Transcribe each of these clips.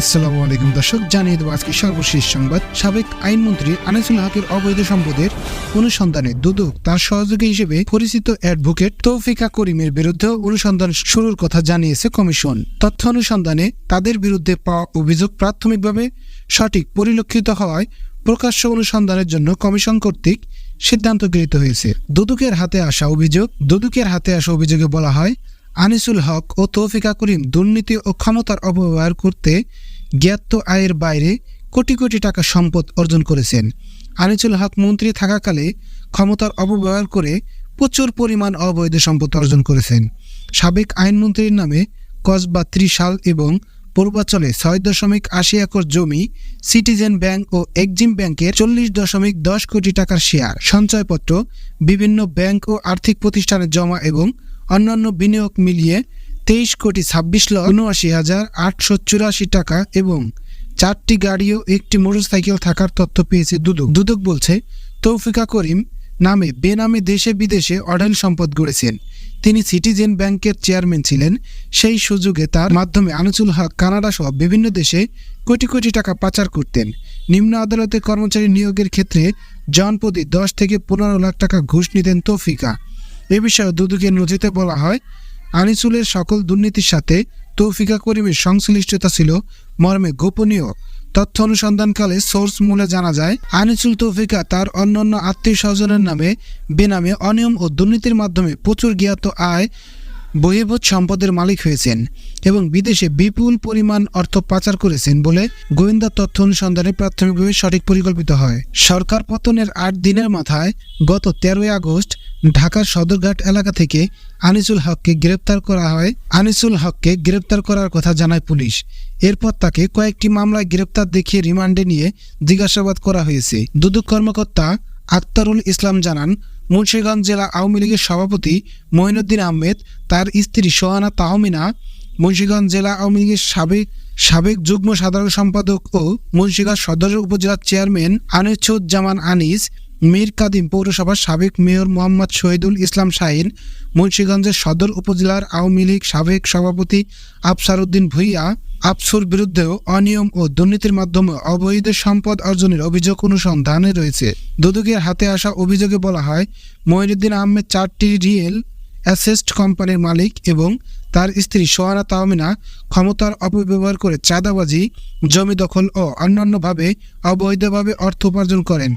আসসালামু আলাইকুম দর্শক, জানিয়ে দেব আজকে সর্বশেষ সংবাদ। সাবেক আইনমন্ত্রী আনিসুল হকের অবৈধ সম্পদের অনুসন্ধানে দুদক তার সহযোগী হিসেবে পরিচিত অ্যাডভোকেট তৌফিকা করিমের বিরুদ্ধে অনুসন্ধান শুরুর কথা জানিয়েছে কমিশন। তথ্য অনুসন্ধানে তাদের বিরুদ্ধে পাওয়া অভিযোগ প্রাথমিকভাবে সঠিক পরিলক্ষিত হওয়ায় প্রকাশ্য অনুসন্ধানের জন্য কমিশন কর্তৃক সিদ্ধান্ত গৃহীত হয়েছে। দুদকের হাতে আসা অভিযোগে বলা হয়, আনিসুল হক ও তৌফিকা করিম দুর্নীতি ও ক্ষমতার অপব্যবহার করতে জ্ঞাত আয়ের বাইরে কোটি কোটি টাকা সম্পদ অর্জন করেছেন। আনিসুল হক মন্ত্রী থাকাকালে ক্ষমতার অপব্যবহার করে প্রচুর পরিমাণ অবৈধ সম্পদ অর্জন করেছেন। সাবেক আইনমন্ত্রীর নামে কসবা ত্রিশাল এবং পূর্বাঞ্চলে 6.80 একর জমি, সিটিজেন ব্যাংক ও এক্সিম ব্যাংকের 40.10 কোটি টাকার শেয়ার, সঞ্চয়পত্র, বিভিন্ন ব্যাংক ও আর্থিক প্রতিষ্ঠানে জমা এবং অন্যান্য বিনিয়োগ মিলিয়ে 23,79,884 টাকা এবং 4টি গাড়ি ও একটি মোটরসাইকেল থাকার তথ্য পেয়েছে দুদক। দুদক বলছে, তৌফিকা করিম নামে বেনামে দেশে বিদেশে অঢেল সম্পদ গড়েছেন। তিনি সিটিজেন ব্যাংকের চেয়ারম্যান ছিলেন। সেই সুযোগে তার মাধ্যমে আনিসুল হক কানাডা সহ বিভিন্ন দেশে কোটি কোটি টাকা পাচার করতেন। নিম্ন আদালতে কর্মচারী নিয়োগের ক্ষেত্রে জনপ্রতি 10 থেকে 15 লাখ টাকা ঘুষ নিতেন তৌফিকা। এ বিষয়ে দুদকের নথিতে বলা হয়, আনিসুলের সকল দুর্নীতির সাথে তৌফিকা করিমের সংশ্লিষ্টতা ছিল মর্মে গোপনীয়। তথ্য অনুসন্ধানকালে সোর্স মূলে জানা যায়, আনিসুল তৌফিকা তার অন্যান্য আত্মীয় স্বজনের নামে বেনামে অনিয়ম ও দুর্নীতির মাধ্যমে প্রচুর জ্ঞাত আয় বহির্ভূত সম্পদের মালিক হয়েছেন এবং বিদেশে বিপুল পরিমাণ অর্থ পাচার করেছেন বলে গোয়েন্দা তথ্য অনুসন্ধানে প্রাথমিকভাবে সঠিক পরিকল্পিত হয়। সরকার পতনের 8 দিনের মাথায় গত 13 আগস্ট ঢাকার সদরঘাট এলাকা থেকে আনিসুল হককে গ্রেপ্তার করার কথা জানায় পুলিশ। এরপর তাকে কয়েকটি মামলায় গ্রেপ্তার দেখিয়ে রিমান্ডে নিয়ে জিজ্ঞাসাবাদ করা হয়েছে। দুদক কর্মকর্তা আক্তারুল ইসলাম জানান, মুন্সিগঞ্জ জেলা আওয়ামী লীগের সভাপতি মঈনুদ্দিন আহমেদ, তার স্ত্রী সোহানা তাহমিনা, মুন্সিগঞ্জ জেলা আওয়ামী লীগের সাবেক যুগ্ম সাধারণ সম্পাদক ও মুন্সিগঞ্জ সদর উপজেলার চেয়ারম্যান আনিসুজ্জামান আনিস, মীর কাদিম পৌরসভার সাবেক মেয়র মোহাম্মদ শহীদুল ইসলাম শাহীন, মুন্সিগঞ্জের সদর উপজেলার আওয়ামী লীগ সাবেক সভাপতি আফসার উদ্দিন ভূঁইয়া, আফসুর বিরুদ্ধেও অনিয়ম ও দুর্নীতির মাধ্যমে অবৈধ সম্পদ অর্জনের অভিযোগ অনুসন্ধানে রয়েছে। দুদকের হাতে আসা অভিযোগে বলা হয়, মঈনুদ্দিন আহমেদ 4টি রিয়েল অ্যাসেট কোম্পানির মালিক এবং তার স্ত্রী সোহানা তাহমিনা ক্ষমতার অপব্যবহার করে চাঁদাবাজি, জমি দখল ও অন্যান্যভাবে অবৈধভাবে অর্থ উপার্জন করেন।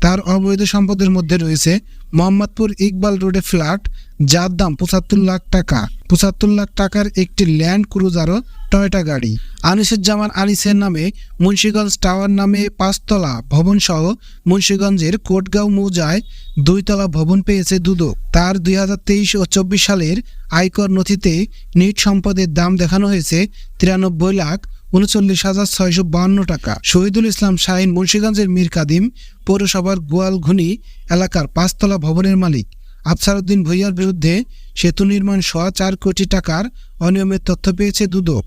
তার অবৈধ সম্পদের মধ্যে রয়েছে মোহাম্মদপুর ইকবাল রোডে ফ্ল্যাট, যার দাম 75 লাখ টাকার একটি ল্যান্ড ক্রুজার ও টয়োটা গাড়ি। আনিসুজ্জামান আনিসের নামে মুন্সিগঞ্জ টাওয়ার নামে 5তলা ভবন সহ মুন্সিগঞ্জের কোটগাঁও মৌজায় 2তলা ভবন পেয়েছে দুদক। তার 2023 ও 24 সালের আয়কর নথিতে নিট সম্পদের দাম দেখানো হয়েছে 93,39,652 টাকা। শহীদুল ইসলাম শাহীন মুন্সিগঞ্জের মীর কাদিম পৌরসভার গোয়ালঘুনি এলাকার 5তলা ভবনের মালিক। আফসার উদ্দিন ভূঁইয়ার বিরুদ্ধে সেতু নির্মাণ সহ 4 কোটি টাকার অনিয়মের তথ্য পেয়েছে দুদক।